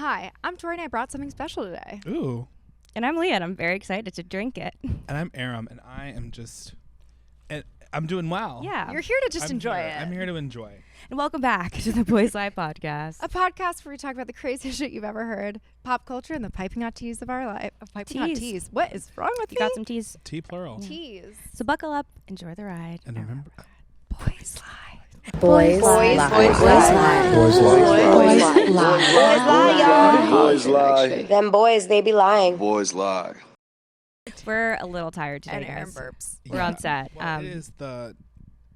Hi, I'm Tori and I brought something special today. Ooh. And I'm Leah and I'm very excited to drink it. And I'm Aram and I'm doing well. Yeah. You're here to just enjoy it. I'm here to enjoy. And welcome back to the Boys Lie podcast. A podcast where we talk about the craziest shit you've ever heard, pop culture, and the piping hot teas of our life. Piping hot teas. What is wrong with You me? got some teas? Tea plural. Teas. So buckle up, enjoy the ride. And remember, Boys Lie. Boys lie. Boys lie. Boys lie. Boys lie, y'all. Boys lie. Them boys, they be lying. Boys lie. We're a little tired today, And Aaron guys. burps. We're on set. Well,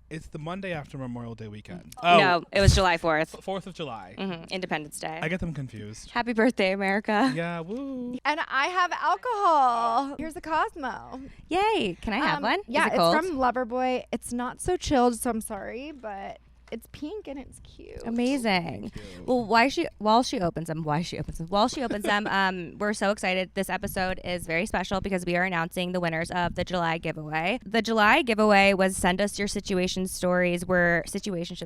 it's the Monday after Memorial Day weekend. No, it was July 4th. 4th of July. Independence Day. I get them confused. Happy birthday, America. Yeah, woo. And I have alcohol. Here's a Cosmo. Yay. Can I have one? Yeah, Is it cold? it's from Loverboy. It's not so chilled, so I'm sorry, but it's pink and it's cute. Amazing. Thank you. Well, while she opens them, we're so excited. This episode is very special because we are announcing the winners of the July giveaway. The July giveaway was send us your situationship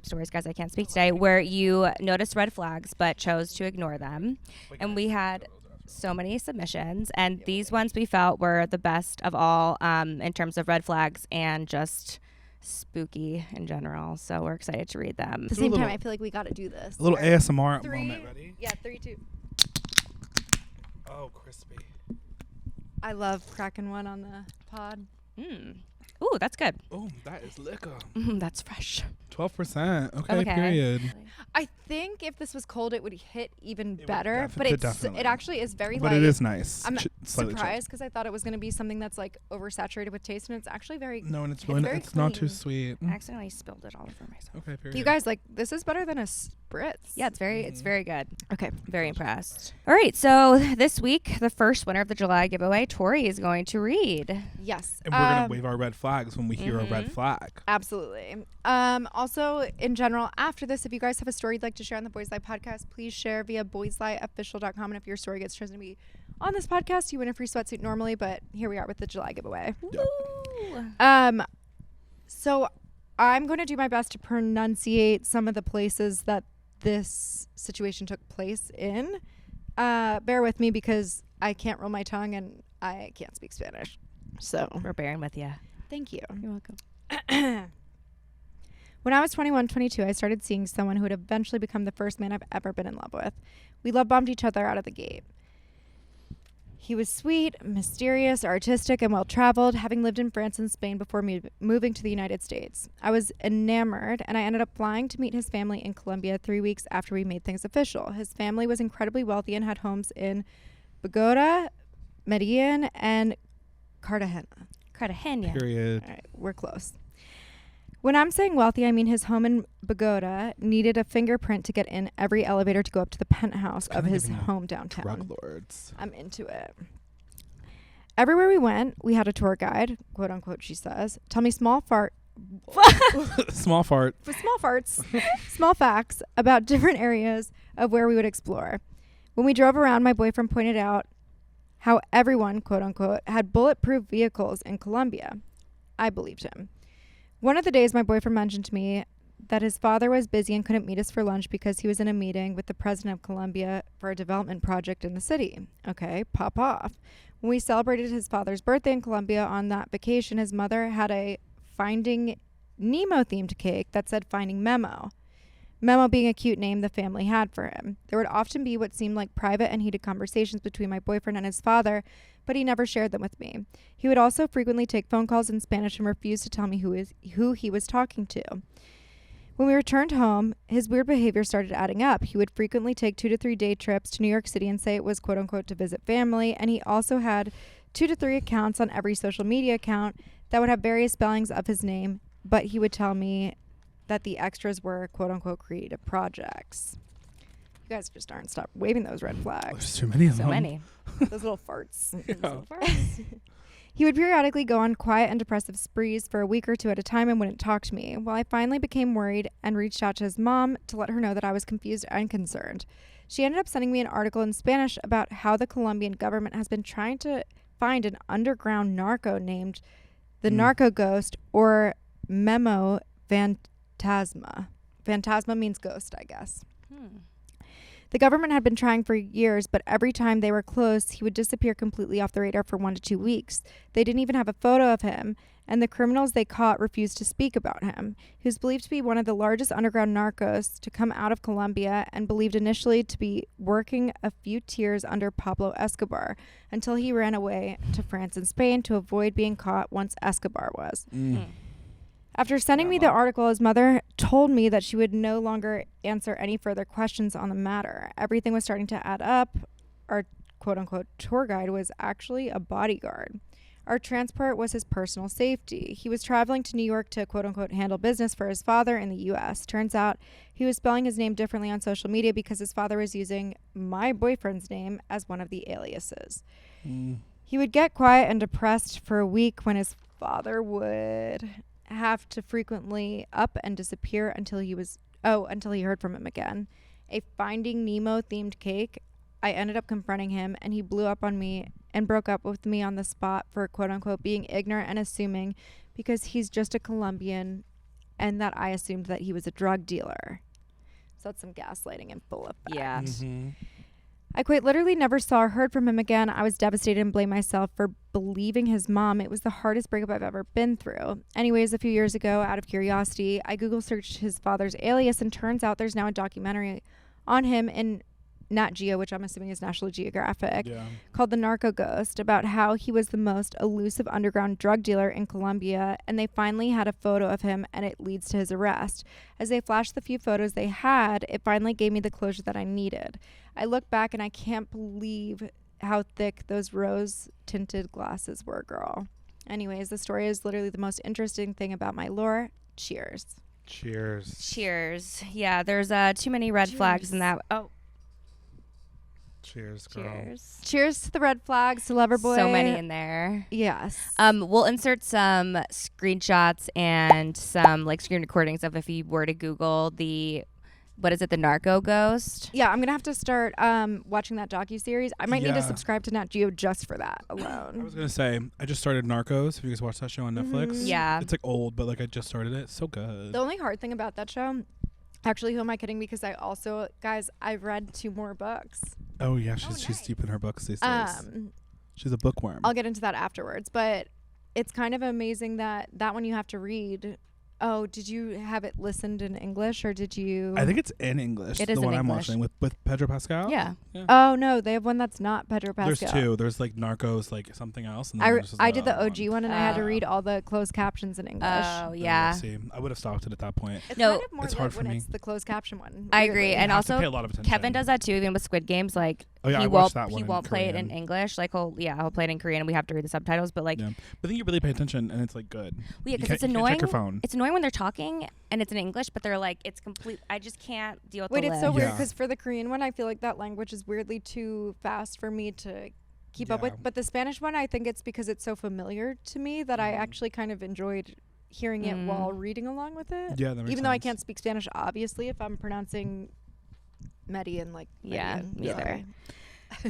stories, guys, I can't speak today, where you noticed red flags but chose to ignore them. And we had so many submissions, and these ones we felt were the best of all in terms of red flags and just spooky in general, so we're excited to read them. At the same time, I feel like we got to do this. A little All right. ASMR Three. moment. Ready? Yeah, 3, 2. Oh, crispy. I love cracking one on the pod. Ooh, that's good. Oh, that is liquor. That's fresh. 12%. Okay, Okay. period. I think if this was cold, it would hit even would better. But could it definitely. actually is very But light. it is nice. I'm Slightly surprised because I thought it was going to be something that's like oversaturated with taste, and it's actually very. chilled. No, and it's very not too clean. sweet. I accidentally spilled it all over myself. Okay, period. You guys, like, this is better than a spritz. Yeah, it's very good. Okay. Very impressed. All right, so this week, the first winner of the July giveaway, Tori is going to read. Yes. And we're going to wave our red flags when we hear a red flag. Absolutely. Also, in general, after this, if you guys have a story you'd like to share on the Boys Lie podcast, please share via boyslieofficial.com. And if your story gets chosen to be on this podcast, you win a free sweatsuit normally. But here we are with the July giveaway. Woo! So I'm going to do my best to pronunciate some of the places that this situation took place in. Bear with me because I can't roll my tongue and I can't speak Spanish. So We're bearing with you. thank you. You're welcome. When I was 21, 22, I started seeing someone who would eventually become the first man I've ever been in love with. We love bombed each other out of the gate. He was sweet, mysterious, artistic, and well-traveled, having lived in France and Spain before moving to the United States. I was enamored, and I ended up flying to meet his family in Colombia 3 weeks after we made things official. His family was incredibly wealthy and had homes in Bogota, Medellin, and Cartagena. Cartagena. Period. All right, we're close. When I'm saying wealthy, I mean his home in Bogota needed a fingerprint to get in every elevator to go up to the penthouse of his home downtown. Drug lords. I'm into it. Everywhere we went, we had a tour guide, quote unquote, she says. Tell me small fart. Small fart. For small farts, small facts about different areas of where we would explore. When we drove around, my boyfriend pointed out how everyone, quote unquote, had bulletproof vehicles in Colombia. I believed him. One of the days, my boyfriend mentioned to me that his father was busy and couldn't meet us for lunch because he was in a meeting with the president of Colombia for a development project in the city. Okay, pop off. When we celebrated his father's birthday in Colombia on that vacation, his mother had a Finding Nemo-themed cake that said Finding Memo. Memo being a cute name the family had for him. There would often be what seemed like private and heated conversations between my boyfriend and his father, but he never shared them with me. He would also frequently take phone calls in Spanish and refuse to tell me who he was talking to. When we returned home, his weird behavior started adding up. He would frequently take 2 to 3 day trips to New York City and say it was quote unquote to visit family, and he also had 2 to 3 accounts on every social media account that would have various spellings of his name, but he would tell me that the extras were quote unquote creative projects. You guys just aren't stop waving those red flags. There's too many of them. So many. Those little farts. Yeah. He would periodically go on quiet and depressive sprees for a week or 2 at a time and wouldn't talk to me. Well, I finally became worried and reached out to his mom to let her know that I was confused and concerned. She ended up sending me an article in Spanish about how the Colombian government has been trying to find an underground narco named the Narco Ghost or Memo Fantasma. Phantasma means ghost, I guess. The government had been trying for years, but every time they were close, he would disappear completely off the radar for 1 to 2 weeks. They didn't even have a photo of him, and the criminals they caught refused to speak about him. He was believed to be one of the largest underground narcos to come out of Colombia and believed initially to be working a few tiers under Pablo Escobar until he ran away to France and Spain to avoid being caught once Escobar was. After sending me the article, his mother told me that she would no longer answer any further questions on the matter. Everything was starting to add up. Our quote-unquote tour guide was actually a bodyguard. Our transport was his personal safety. He was traveling to New York to quote-unquote handle business for his father in the U.S. Turns out he was spelling his name differently on social media because his father was using my boyfriend's name as one of the aliases. He would get quiet and depressed for a week when his father would have to frequently up and disappear until he heard from him again. A Finding Nemo themed cake. I ended up confronting him, and he blew up on me and broke up with me on the spot for quote-unquote being ignorant and assuming because he's just a Colombian and that I assumed that he was a drug dealer. So that's some gaslighting in full effect. Yeah. I quite literally never saw or heard from him again. I was devastated and blamed myself for believing his mom. It was the hardest breakup I've ever been through. Anyways, a few years ago, out of curiosity, I Google searched his father's alias, and turns out there's now a documentary on him in Nat Geo, which I'm assuming is National Geographic, called The Narco Ghost, about how he was the most elusive underground drug dealer in Colombia, and they finally had a photo of him, and it leads to his arrest. As they flashed the few photos they had, it finally gave me the closure that I needed. I look back and I can't believe how thick those rose-tinted glasses were, girl. Anyways, the story is literally the most interesting thing about my lore. Cheers. Cheers. Yeah, there's too many red flags in that. Oh. Cheers, girl. Cheers to the red flags, to Loverboy. So many in there. Yes. We'll insert some screenshots and some like screen recordings of if you were to Google the Narco Ghost. Yeah, I'm gonna have to start watching that docuseries. I might need to Yeah. subscribe to Nat Geo just for that I alone. was gonna say I just started Narcos. Have you guys watched that show on Netflix? Yeah. It's like old, but like I just started it. It's so good. The only hard thing about that show, actually, who am I kidding? Because I also, guys, I've read 2 more books. Oh yeah, she's deep in her books these days. She's a bookworm. I'll get into that afterwards, but it's kind of amazing that one you have to read. Oh, did you have it listened in English or did you? I think it's in English. It the is in one I'm English. watching with Pedro Pascal. Yeah. Oh no, they have one that's not Pedro Pascal. There's 2. There's like Narcos, like something else. And then there's just I did the other OG one and I had to Oh. read all the closed captions in English. Oh yeah. See, I would have stopped it at that point. It's No, kind of more it's lit hard for when me. it's the closed caption one. I agree, weirdly. and You have to also pay a lot of attention. Kevin does that too, even with Squid Games. Like Oh yeah, I he watched won't that one. he in won't play it in Korean. English. Like he'll play it in Korean, and we have to read the subtitles. But like, Yeah. But then you really pay attention, and it's like good. yeah, You because can't- it's you can't annoying. check your phone. It's annoying when they're talking and it's in English, but they're like, it's complete. I just can't deal with Wait, the it's so lips. weird Yeah. because for the Korean one, I feel like that language is weirdly too fast for me to keep up with. Yeah. But the Spanish one, I think it's because it's so familiar to me that I actually kind of enjoyed hearing it while reading along with it. Yeah, that makes Even though I sense. can't speak Spanish, obviously, if I'm pronouncing Median like Yeah, Median, me either. sorry.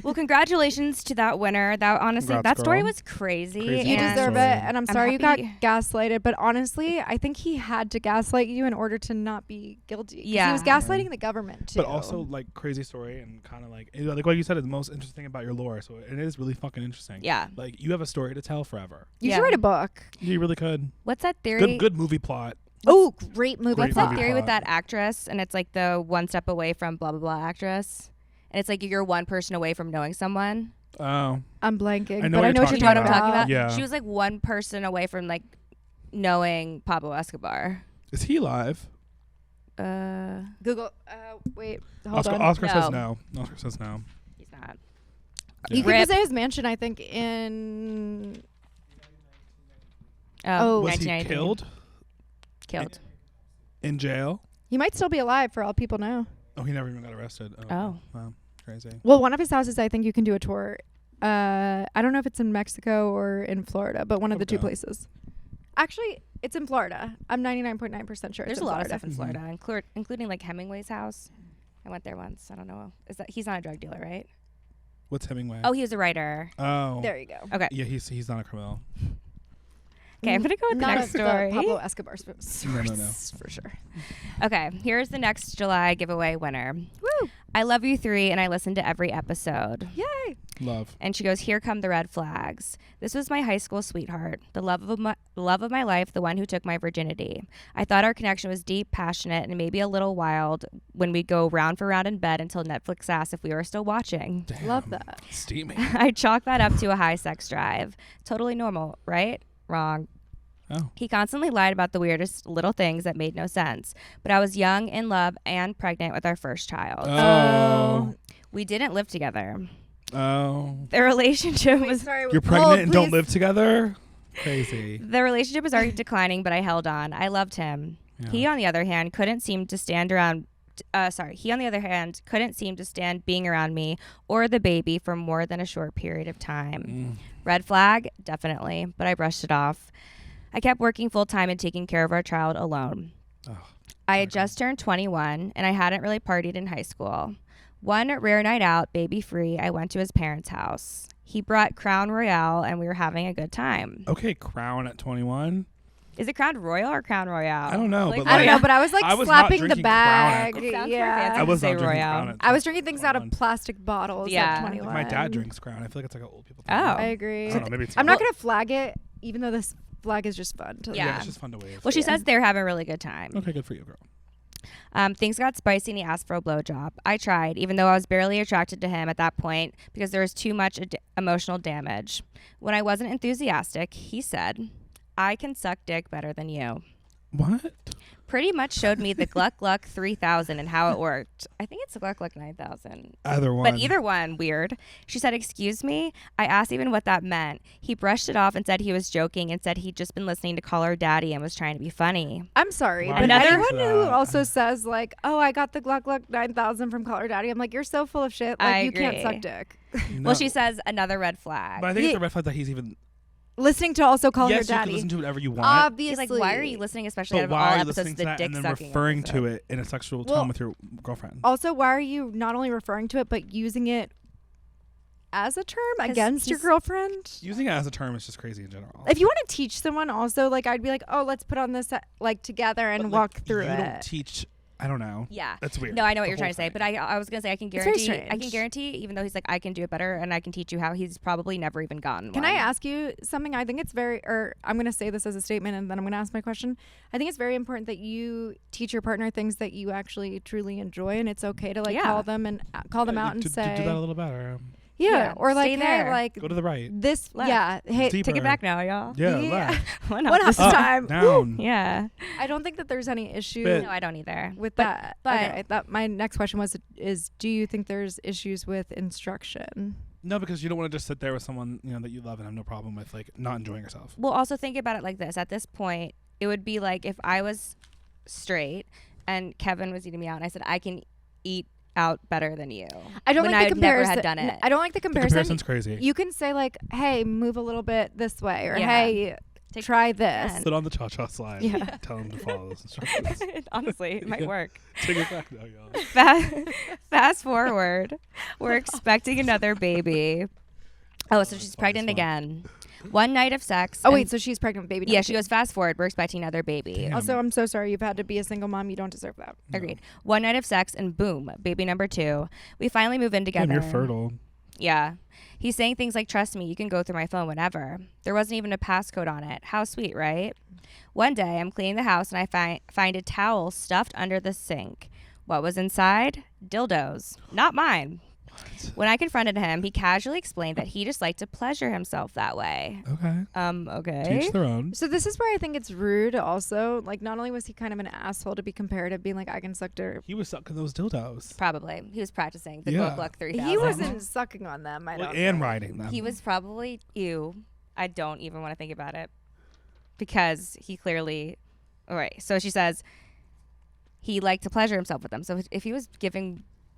Well, congratulations to that winner. That honestly, Congrats, that story girl. was crazy. Crazy You and deserve it, story. and I'm sorry you got happy- gaslighted. But honestly, I think he had to gaslight you in order to not be guilty. 'Cause he was Yeah. gaslighting the government too. But also like crazy story and kind of like what you said is the most interesting about your lore. So it is really fucking interesting. Yeah. Like you have a story to tell forever. you Yeah. should write a book. You really could. What's that theory? Good movie plot. Oh, great movie. Great What's that movie theory with plot. that actress? And it's like the one step away from blah blah blah actress, and it's like you're one person away from knowing someone. Oh. I'm blanking, I know but what I know you're what you're You know talking what I'm talking about? Yeah. She was like one person away from like knowing Pablo Escobar. Is he alive? Google. Wait, hold on. Oscar No. says no. Oscar says no. He's not. You Rip. can visit his mansion, I think, in. Oh, Was he 1993. killed Killed. in jail? He might still be alive for all people know. Oh, he never even got arrested. Oh. Wow. Crazy. Well, one of his houses, I think you can do a tour. I don't know if it's in Mexico or in Florida, but one of the 2 Okay. places. Actually, it's in Florida. I'm 99.9% sure. There's it's a in lot Florida. of stuff in Florida, including like Hemingway's house. I went there once. I don't know. He's not a drug dealer, right? What's Hemingway? Oh, he was a writer. Oh. There you go. Okay. Yeah, he's not a criminal. Okay, I'm gonna go with the Not next the story. Pablo Escobar No. for sure. Okay, here's the next July giveaway winner. Woo! I love you 3 and I listen to every episode. Yay! Love. And she goes, here come the red flags. This was my high school sweetheart, the love of my life, the one who took my virginity. I thought our connection was deep, passionate, and maybe a little wild when we'd go round for round in bed until Netflix asked if we were still watching. Damn. Love that. Steamy. I chalk that up to a high sex drive. Totally normal, right? Wrong. Oh. He constantly lied about the weirdest little things that made no sense. But I was young, in love, and pregnant with our first child. Oh. We didn't live together. Oh. The relationship was You're pregnant and don't live together? Crazy. The relationship was already declining, but I held on. I loved him. Yeah. He, on the other hand, couldn't seem to stand being around me or the baby for more than a short period of time. Red flag, definitely, but I brushed it off. I kept working full time and taking care of our child alone. Oh, I had just turned 21 and I hadn't really partied in high school. One rare night out, baby free, I went to his parents' house. He brought Crown Royale and we were having a good time. Okay, Crown at 21. Is it Crown Royal or Crown Royale? I don't know, Like, but I don't like- know, but I was like I was not slapping the drinking Crown bag. at- It sounds very Yeah. fancy. I was say not drinking Royale. Crown at I was drinking things out of 21. plastic bottles Yeah. at Like 21. My dad drinks Crown. I feel like it's like an old people thing. Oh. I agree. I don't know, maybe it's I'm not going to flag it, even though this flag is just fun. To Yeah. Yeah, it's just fun to wave. Well, she Yeah. says they're having a really good time. Okay, good for you, girl. Things got spicy and he asked for a blowjob. I tried, even though I was barely attracted to him at that point because there was too much emotional damage. When I wasn't enthusiastic, he said, I can suck dick better than you. What? Pretty much showed me the Gluck Gluck 3000 and how it worked. I think it's Gluck Gluck 9000. Either one. But either one, weird. She said, excuse me? I asked even what that meant. He brushed it off and said he was joking and said he'd just been listening to Call Her Daddy and was trying to be funny. I'm sorry, Why but are you anyone into who that? also says like, "Oh, I got the Gluck Gluck 9000 from Call Her Daddy," I'm like, "You're so full of shit. Like, I you can't agree. suck dick." No. Well, she says another red flag. But I think it's Yeah. a red flag that he's even. Listening to also Call Her Yes, you can Daddy. listen to whatever you want. Obviously, He's like, why are you listening, especially out But of all why are you episodes, listening to to the that dick and then sucking referring to episode? it in a sexual Well, tone with your girlfriend? Also, why are you not only referring to it but using it as a term 'Cause against your he's- girlfriend? Using it as a term is just crazy in general. If you want to teach someone, also like I'd be like, "Oh, let's put on this like together and But, like, walk through you it." don't teach. I don't know. Yeah. That's weird. No, I know what The you're trying whole to say, thing. but I was gonna say I can very guarantee strange. even though he's like I can do it better and I can teach you how, he's probably never even gotten Can one. I ask you something? I think it's I'm going to say this as a statement and then I'm going to ask my question. I think it's very important that you teach your partner things that you actually truly enjoy, and it's okay to like Yeah. call them and call them Yeah, out and to say, do that a little better. yeah, or like, stay there. hey, like Go to the right. this, Left. yeah, hey, Deep. Take it back now, y'all. Yeah, Yeah. left. One One up up this Up, time. down. Yeah. I don't think that there's any issue But- No, I don't either. with But- that. but- Okay, that my next question is do you think there's issues with instruction? No, because you don't want to just sit there with someone that you love and have no problem with like not enjoying yourself. Well, also think about it like this. At this point, it would be like if I was straight and Kevin was eating me out and I said I can eat out better than you. I don't when like I the would never comparison. had done it. I don't like the The comparison. comparison's crazy. You can say like, "Hey, move a little bit this way," or Yeah. "Hey, Take- try this." Yeah. Sit on the cha-cha slide. Yeah. Tell them to follow those instructions. Honestly, it might Yeah. work. Take it back now, y'all. Fast forward. We're expecting another baby. Oh, so she's fun, pregnant it's fun. again. One night of sex. Oh and- wait, so she's pregnant with baby. yeah, number she two. goes fast forward. We're expecting another baby. Damn. Also, I'm so sorry you've had to be a single mom. You don't deserve that. No. Agreed. One night of sex and boom, baby number 2. We finally move in together. Damn, you're fertile. Yeah. He's saying things like, trust me, you can go through my phone whenever. There wasn't even a passcode on it. How sweet, right? One day, I'm cleaning the house and I find a towel stuffed under the sink. What was inside? Dildos. Not mine. When I confronted him, he casually explained that he just liked to pleasure himself that way. Okay. Okay. Teach their own. So this is where I think it's rude. Also, like, not only was he kind of an asshole to be comparative, being like, "I can suck dick." He was sucking those dildos. Probably. He was practicing the Yeah. Gluck Gluck 3000. He wasn't sucking on them. I Well, don't. and think. riding them. He was probably ew. I don't even want to think about it because he clearly. All right. So she says he liked to pleasure himself with them. So if he was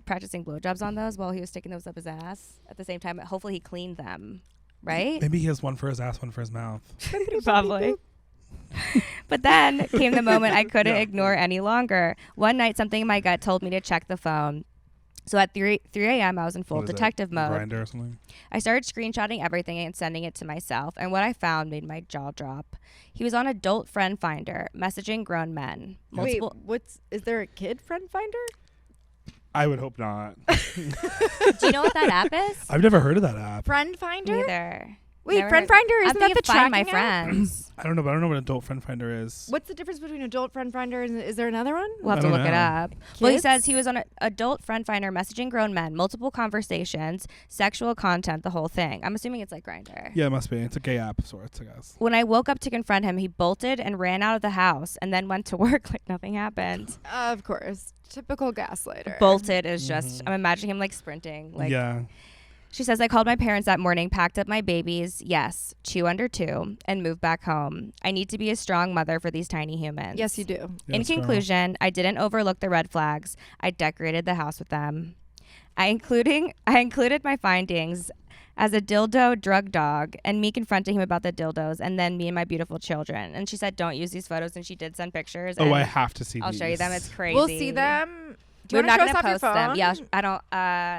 practicing blowjobs on those while he was sticking those up his ass at the same time, hopefully he cleaned them, right? Maybe he has one for his ass, one for his mouth. Probably. But then came the moment I couldn't Yeah. ignore any longer. One night, something in my gut told me to check the phone. So at 3 a.m., I was in full What is it? detective mode. Grinder or something. I started screenshotting everything and sending it to myself, and what I found made my jaw drop. He was on Adult Friend Finder, messaging grown men. Multiple. Wait, is there a kid friend finder? I would hope not. Do you know what that app is? I've never heard of that app. Friend finder? Neither. Wait, Never friend heard- finder I isn't think that the you find my tracking app? friends. I don't know, but I don't know what adult friend finder is. What's the difference between adult friend finder and is there another one? We'll have I to don't look it know. up. Well, he Kids? says he was on an Adult Friend Finder, messaging grown men, multiple conversations, sexual content, the whole thing. I'm assuming it's like Grindr. Yeah, it must be. It's a gay app of sorts, I guess. When I woke up to confront him, he bolted and ran out of the house and then went to work like nothing happened. Of course. Typical gaslighter. Bolted is just, I'm imagining him like sprinting. Like, yeah. She says, I called my parents that morning, packed up my babies, yes, 2 under 2, and moved back home. I need to be a strong mother for these tiny humans. Yes, you do. In Yes, girl. conclusion, I didn't overlook the red flags. I decorated the house with them. I included my findings as a dildo drug dog and me confronting him about the dildos and then me and my beautiful children. And she said, don't use these photos. And she did send pictures. Oh, and I have to see I'll these. show you them. It's crazy. We'll see them. Do you We're want not to show going us to off your post them. phone? Yeah, I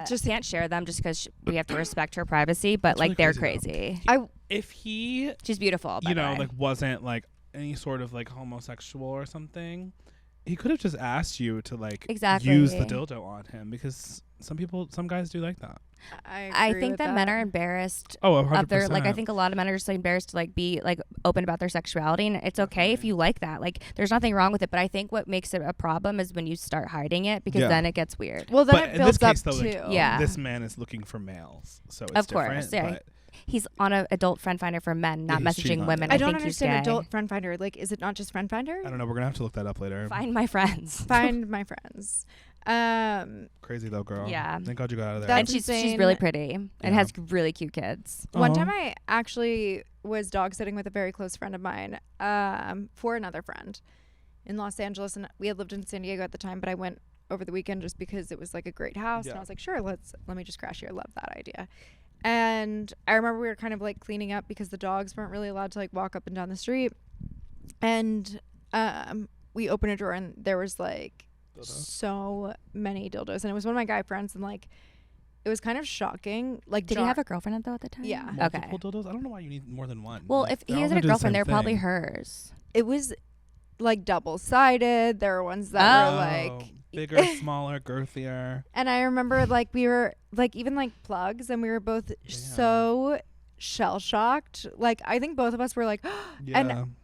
don't. Just can't share them just because we have to respect her privacy. But That's like really they're crazy, crazy. If he, She's beautiful. By you the know, way. like wasn't like any sort of like homosexual or something, he could have just asked you to like Exactly. use the dildo on him because some guys do like that. I agree think with that men are embarrassed Oh, of 100%. their like. I think a lot of men are just like, embarrassed to like be like open about their sexuality, and it's okay if you like that. Like, there's nothing wrong with it. But I think what makes it a problem is when you start hiding it because Yeah. then it gets weird. Well, then But it in builds this case, up though, like, too. Yeah. this man is looking for males, so it's Of course, different. yeah. But He's on an adult friend finder for men, not Yeah, he's cheating messaging on women. you. I don't think he's understand gay. adult friend finder. Like, is it not just friend finder? I don't know. We're gonna have to look that up later. Find my friends. Find my friends. Crazy though, girl. Yeah. Thank God you got out of there. That's And she's insane. really pretty and Yeah. has really cute kids. One Aw. time I actually was dog sitting with a very close friend of mine for another friend in Los Angeles. And we had lived in San Diego at the time, but I went over the weekend just because it was like a great house. And Yeah. I was like, sure, let me just crash here. Love that idea. And I remember we were kind of like cleaning up because the dogs weren't really allowed to like walk up and down the street. And we opened a drawer and there was like so many dildos. And it was one of my guy friends and like it was kind of shocking. Like, Did he have a girlfriend though at the time? Yeah. Multiple dildos? I don't know why you need more than one. Well, Like, if they're he all has a gonna do the girlfriend, same they're probably thing. hers. It was like double-sided. There were ones that were Oh, like bigger, smaller, girthier. and I remember like we were like even like plugs and we were both so shell shocked. Like I think both of us were like Yeah. and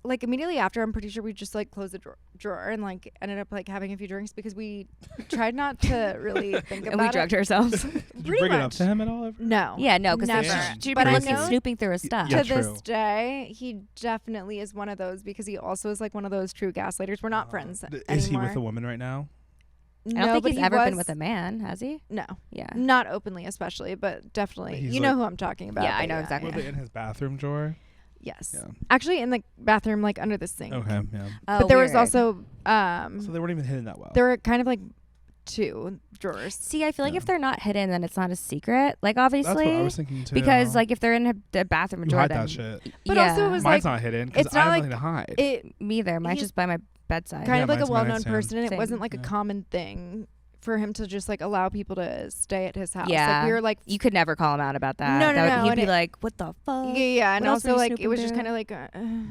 like immediately after I'm pretty sure we just like closed the drawer and like ended up like having a few drinks because we tried not to really think about And we it. drugged ourselves. Did you pretty bring it up much. to him at all? Ever? No. Yeah, no, because Never. she'd But be I looking, know snooping through his stuff. Yeah, to this true. day, he definitely is one of those because he also is like one of those true gaslighters. We're not friends Is he anymore. with a woman right now? I don't think but he's he ever been was- with a man, has he? No, Yeah. not openly, especially, but definitely. He's You know like- who I'm talking about. Yeah, I but know exactly. Were they in his bathroom drawer? Yes. Yeah. Actually, in the bathroom, like under the sink. Okay, yeah. Oh, But there was weird. also So they weren't even hidden that well. there were kind of like two drawers. See, I feel like Yeah. if they're not hidden, then it's not a secret. Like, That's what obviously, I was thinking too. because like if they're in the bathroom you drawer, hide then that shit. But yeah. also it was Mine's like not hidden because it's I not have like nothing to hide. it me either. Mine's he's just by my bedside. kind Yeah, of like a mine's my well-known nightstand. person, and it Same. wasn't like Yeah. a common thing for him to just like allow people to stay at his house. Yeah. Like we were like You could never call him out about that. No, no, That would- no, He'd and be it- like, "What the fuck?" yeah, and What else were also you like it snooping was just through? kind of like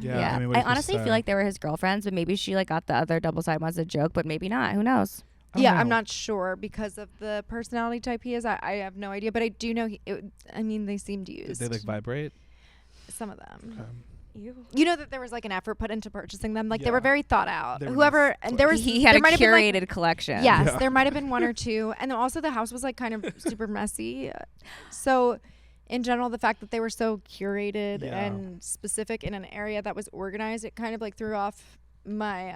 Yeah, I mean, what are I you honestly supposed to feel say? like they were his girlfriends, but maybe she like got the other double side ones a joke, but maybe not. Who knows? I don't yeah, I'm know. not sure because of the personality type he is. I have no idea, but I do know I mean, they seemed Did used. they like vibrate? Some of them. Okay. You know that there was like an effort put into purchasing them. Like they Yeah. were very thought out. They were Whoever nice and there was He had there a might have been, like, curated collection. Yes, Yeah. there might have been one or two, and then also the house was like kind of super messy. So, in general, the fact that they were so curated Yeah. and specific in an area that was organized, it kind of like threw off my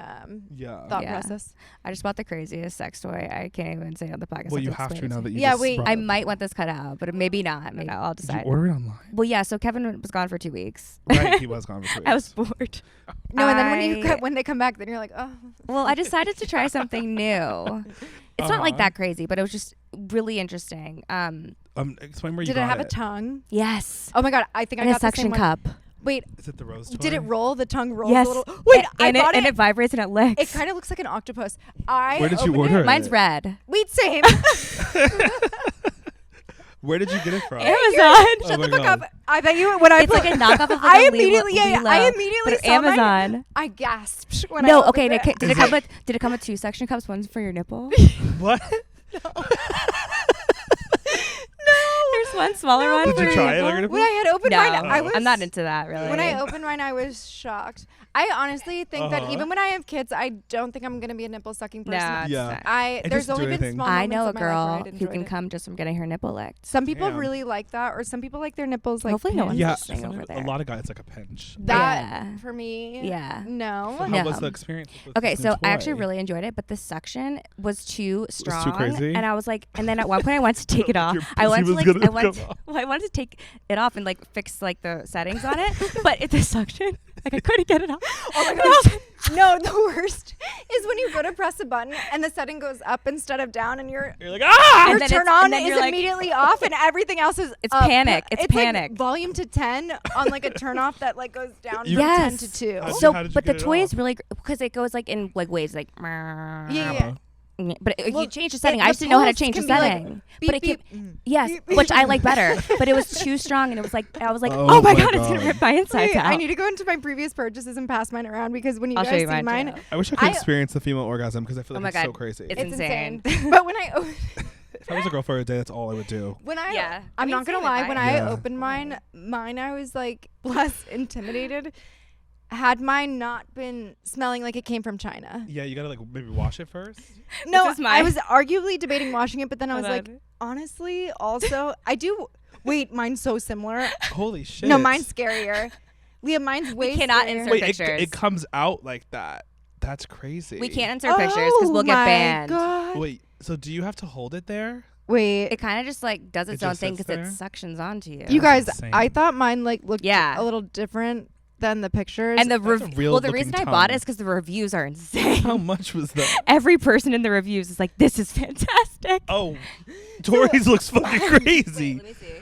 Yeah. thought Yeah. process. I just bought the craziest sex toy. I can't even say it on the podcast. Well, you have have explain to it now that you Yeah, just wait, brought I it up. might want this cut out, but maybe not. Maybe I'll Did you decide. order it online? Well, yeah. So Kevin was gone for 2 weeks. Right, he was gone for 2 weeks. I was bored. No, and then I- when they come back, then you're like, oh. Well, I decided to try something new. It's not like Uh-huh. that crazy, but it was just really interesting. Explain where you Did it got have a tongue? Yes. Oh my god, I think I And a got the same suction one. cup. Wait, Is it the rose toy? did it roll? The tongue rolls Yes. a little. Wait, and I bought and it. it vibrates and it licks. It kind of looks like an octopus. I Where did you opened order it? Mine's red. Wait, same. Where did you get it from? Amazon. Oh Shut my the fuck God. up. I bet you when I It's like a knockoff of like I a immediately, Lilo, I immediately but saw mine. Amazon. I gasped when I No, opened okay. it. Did it come with? Did it come with 2 suction cups? One's for your nipple. What? There's one smaller one. Did for you your try it? nipple. Like, When I had opened No, mine, I was. I'm not into that really. When I opened mine, I was shocked. I honestly think that even when I have kids, I don't think I'm gonna be a nipple sucking person. Nah, Yeah. There's doesn't only do been anything. small I moments know a of my life where girl I'd who enjoyed can it. come just from getting her nipple licked. Some people Damn. really like that, or some people like their nipples like. Hopefully no one's pinched. Yeah, listening over a there. lot of guys like a pinch. That Yeah. for me. Yeah. No. So No. how was the experience? With Okay, this so new I actually toy? really enjoyed it, but the suction was too strong. crazy? And I was like, and then at one point I wanted to take it off. Your I wanted to pussy like, was gonna come off. I wanted to take it off and like fix like the settings on it, but the suction, like I couldn't get it off. Oh my gosh. No, the worst is when you go to press a button and the setting goes up instead of down, and your You're like, ah! your then turn it's- on and then is you're like- immediately off, and everything else is It's up. panic. It's panic. Like volume to 10 on like a turn off that like goes down You- from 10 Yes. to 2. How'd you- So, how did you but the get it toy off? is really because it goes like in like waves, like Yeah. But Well, you change the setting. the I just didn't know how to pulse change the can be like setting. beep, but it beep, kept, yes, beep. which I like better. But it was too strong, and it was like I was like, Oh oh my my god, it's gonna God. rip my insides Wait, out. I need to go into my previous purchases and pass mine around, because when you I'll guys show you see mine. mine, too. I wish I could I- experience the female orgasm because I feel Oh like my it's so God. crazy. It's it's insane. But when I If I was a girl for a day, that's all I would do. when I Yeah. I'm I mean, not gonna same if lie, I- when Yeah. I opened mine I was like less intimidated. Had mine not been smelling like it came from China. Yeah, you gotta like maybe wash it first. No, is I mine. was arguably debating washing it, but then I was Hold like, on. honestly, also I do. Wait, mine's so similar. Holy shit. No, mine's scarier. Leah, mine's way. cannot scarier. insert Wait, pictures. it comes out like that. That's crazy. We can't insert pictures because we'll get Oh my banned. God. Wait, so do you have to hold it there? Wait, It kind of just like does its It own just thing sits because it there? suctions onto you. you That's guys, insane. I thought mine like looked Yeah. a little different than the pictures. and the That's a real well, the looking reason I bought it tongue. is because the reviews are insane. How much was that? Every person in the reviews is like, "This is fantastic." Oh, Tori's looks fucking crazy. Let me see.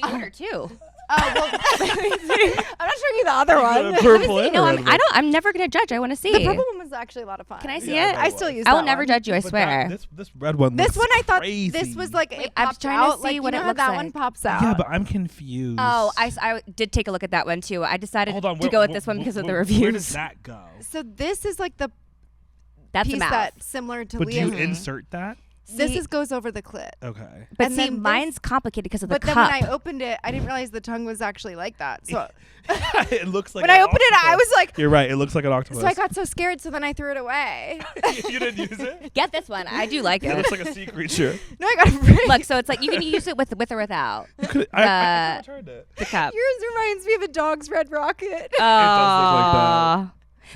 Oh, you ordered 2. oh, well, I'm not showing you the other You one. got a purple and a No, red one. I'm never gonna judge. I want to see. The purple one was actually a lot of fun. Can I see Yeah, it? that I still was. use. I will that never one. judge you. I But swear. this red one. This looks one I thought crazy. this was like Wait, it I'm popped trying to out. see Like, what you it know how looks that like. one pops out. Yeah, but I'm confused. Oh, I did take a look at that one too. I decided Hold on. to go with this one because of the reviews. Where does that go? So this is like the That's the piece mouth. that's similar to But do you Leah's. insert that? This See- is goes over the clit. Okay. But and see, then this- mine's complicated because of the But then cup. when I opened it, I didn't realize the tongue was actually like that. So It looks like when an I opened it, I octopus. was like, You're right. It looks like an octopus. so I got so scared. So then I threw it away. You didn't use it? Get this one. I do like It it. looks like a sea creature. No, I got it free. Look, so it's like you can use it with or without You could. I returned it. the cup. Yours reminds me of a dog's red rocket. Oh. that.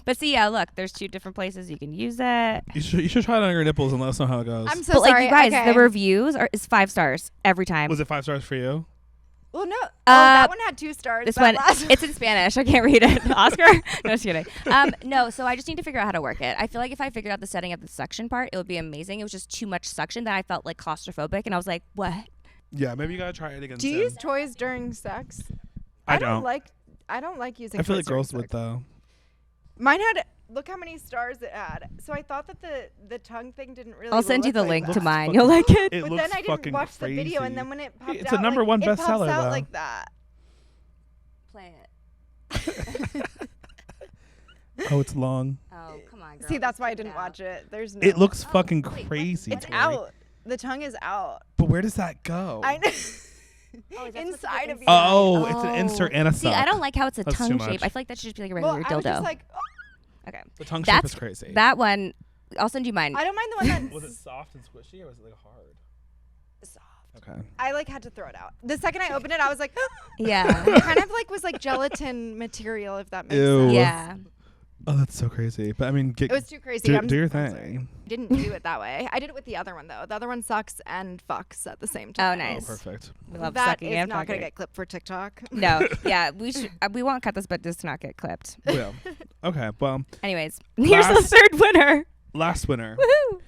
But see, yeah, look, there's 2 different places you can use it. You should try it on your nipples and let us know how it goes. I'm so but like sorry. you guys, okay. the reviews is 5 stars every time. Was it 5 stars for you? Well, no. that one had 2 stars. This that one, last it's in Spanish. I can't read it. Oscar? No, just kidding. No, so I just need to figure out how to work it. I feel like if I figured out the setting of the suction part, it would be amazing. It was just too much suction that I felt like claustrophobic, and I was like, what? Yeah, maybe you gotta try it again. Do you soon. use toys during sex? I don't don't. like. I don't like using. I feel toys like girls during would sex. though. Mine had. Look how many stars it had. So I thought that the tongue thing didn't really. I'll send you look the like link that. to Looks mine. fucking- You'll like it. It But looks then I didn't fucking watch crazy. the video, and then when it popped It's out, a number like, one it pops bestseller, out though. like that. Play it. Oh, it's long. Oh, come on, girl. See, that's why I Check it didn't out. watch it. There's no. It looks Oh, fucking wait, what? crazy. It's Tori. out. The tongue is out. But where does that go? I know. Oh, is that supposed to Inside go of you. Oh, it's an insert and a See, suck. I don't like how it's a That's too tongue much. shape. I feel like that should just be like a Well, regular I was dildo. just like, Okay. The tongue shape That's is crazy. That one, I'll send you mine. I don't mind the one that's Was it soft and squishy or was it like hard? soft. Okay. I like had to throw it out. The second I opened it, I was like, Yeah. it kind of like was like gelatin material, if that makes Ew. sense. Yeah. Oh, that's so crazy. But I mean, It was too crazy. do your I'm sorry. thing. Didn't do it that way. I did it with the other one though. The other one sucks and fucks at the same Oh, time. nice. Oh, perfect. We love That sucking is and not fucking. gonna get clipped for TikTok. No. Yeah. We won't cut this, but just not get clipped. Yeah. Okay. Well, Anyways, here's the Last- third winner. last winner. Woohoo!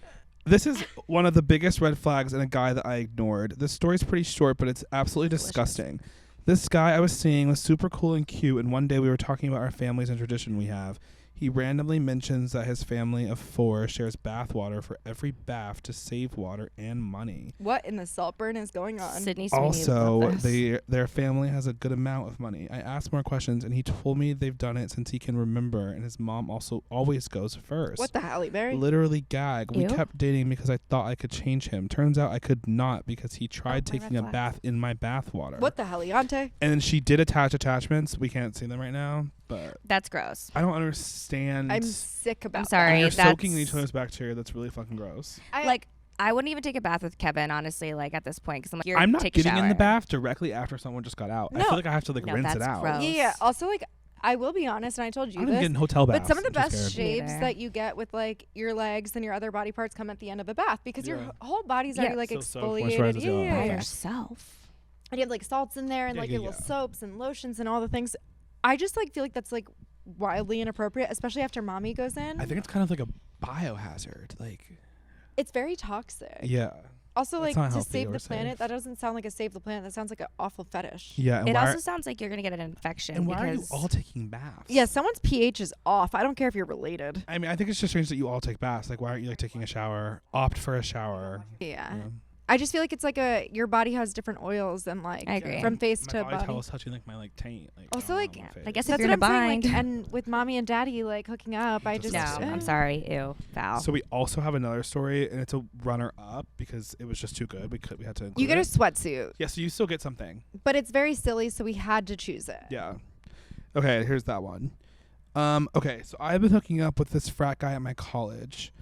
This is one of the biggest red flags in a guy that I ignored. This story's pretty short, but it's absolutely Delicious. disgusting. This guy I was seeing was super cool and cute, and one day we were talking about our families and tradition we have. He randomly mentions that his family of 4 shares bath water for every bath to save water and money. What in the Saltburn is going on? Sydney Sweeney Also, love this. their family has a good amount of money. I asked more questions, and he told me they've done it since he can remember, and his mom also always goes first. What the Halle Berry? Literally gag. We Ew. kept dating because I thought I could change him. Turns out I could not because he tried my taking red a flag. bath in my bath water. What the Heliante? And then she did attach attachments. We can't see them right now, but That's gross. I don't understand. I'm sick about I'm sorry. And you're that's soaking each other's bacteria. That's really fucking gross. that. Like, I wouldn't even take a bath with Kevin, honestly, like at this point, because I'm like, I'm not take getting a in the shower. bath directly after someone just got out. I No. feel like I have to like No, rinse that's it out. gross. Yeah. Also, like, I will be honest, and I told I you don't even this. get in hotel baths. But some of the I'm too best scared. shaves Neither. that you get with like your legs and your other body parts come at the end of a bath because your Yeah. whole body's Yeah. already like So exfoliated. moisturizes you up. By Okay. yourself. And you have like salts in there and Yeah, like yeah, your little yeah. soaps and lotions and all the things. I just like feel like that's like wildly inappropriate, especially after mommy goes in. I think it's kind of like a biohazard. Like, It's very toxic. yeah. Also, That's like not to healthy save or the planet, safe. that doesn't sound like a save the planet. That sounds like an awful fetish. Yeah. And It why, also sounds like you're going to get an infection. and why are you because all taking baths? Yeah, someone's pH is off. I don't care if you're related. I mean, I think it's just strange that you all take baths. Like, why aren't you like taking a shower? Opt for a shower. Yeah. You know? I just feel like it's like your body has different oils and like I agree. from face My to body body. tells touching like my like taint. Like, Also, I don't like, know, my I face. guess if That's you're what in a I'm saying. bind. Like, and with mommy and daddy like hooking up, I just no, Just- I'm sorry. Ew, foul. So we also have another story, and it's a runner up because it was just too good. We had to include You get a it. sweatsuit, Yeah, so you still get something. but it's very silly, so we had to choose it. Yeah. Okay, here's that one. Okay, so I've been hooking up with this frat guy at my college.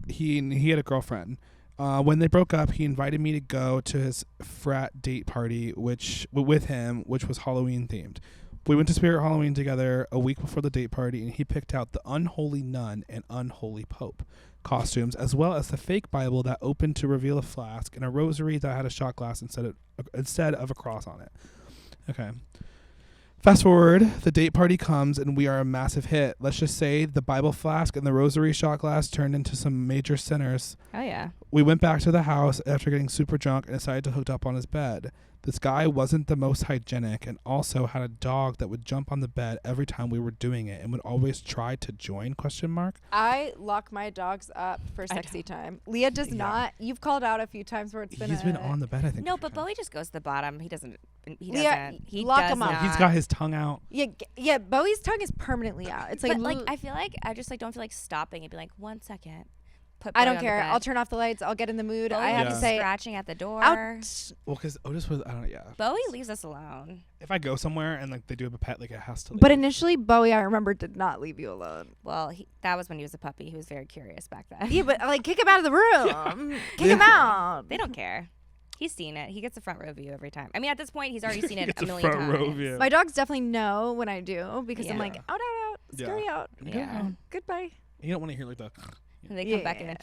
He had a girlfriend. When they broke up, he invited me to go to his frat date party, with him, which was Halloween themed. We went to Spirit Halloween together a week before the date party, and he picked out the Unholy Nun and Unholy Pope costumes, as well as the fake Bible that opened to reveal a flask and a rosary that had a shot glass instead of a cross on it. Okay. Fast forward, the date party comes and we are a massive hit. Let's just say the Bible flask and the rosary shot glass turned into some major sinners. Oh, yeah. We went back to the house after getting super drunk and decided to hook up on his bed. This guy wasn't the most hygienic and also had a dog that would jump on the bed every time we were doing it and would always try to join ? I lock my dogs up for sexy time. Leah does Yeah. not. You've called out a few times where it's been. He's been on the bed, I think. No, every but time. Bowie just goes to the bottom. He doesn't. He Leah, doesn't. He lock does him up. not. He's got his tongue out. Yeah. Bowie's tongue is permanently out. It's like, But like, I feel like I just like don't feel like stopping and be like 1 second. Put I Bowie don't on the care. bed. I'll turn off the lights. I'll get in the mood. Bowie I have Yeah. to say, scratching at the door. out. Well, because Otis was, I don't know, yeah. Bowie leaves us alone. If I go somewhere and like they do have a pet, like it has to leave. But initially, Bowie, I remember, did not leave you alone. Well, that was when he was a puppy. He was very curious back then. Yeah, but like, kick him out of the room. Kick him out. They don't care. He's seen it. He gets a front row view every time. I mean, at this point, he's already seen it Gets a a million front times. row view. My dogs definitely know when I do because I'm Yeah. like, out, Yeah. scurry out. Yeah. Goodbye. You don't want to hear like the. And they come back in.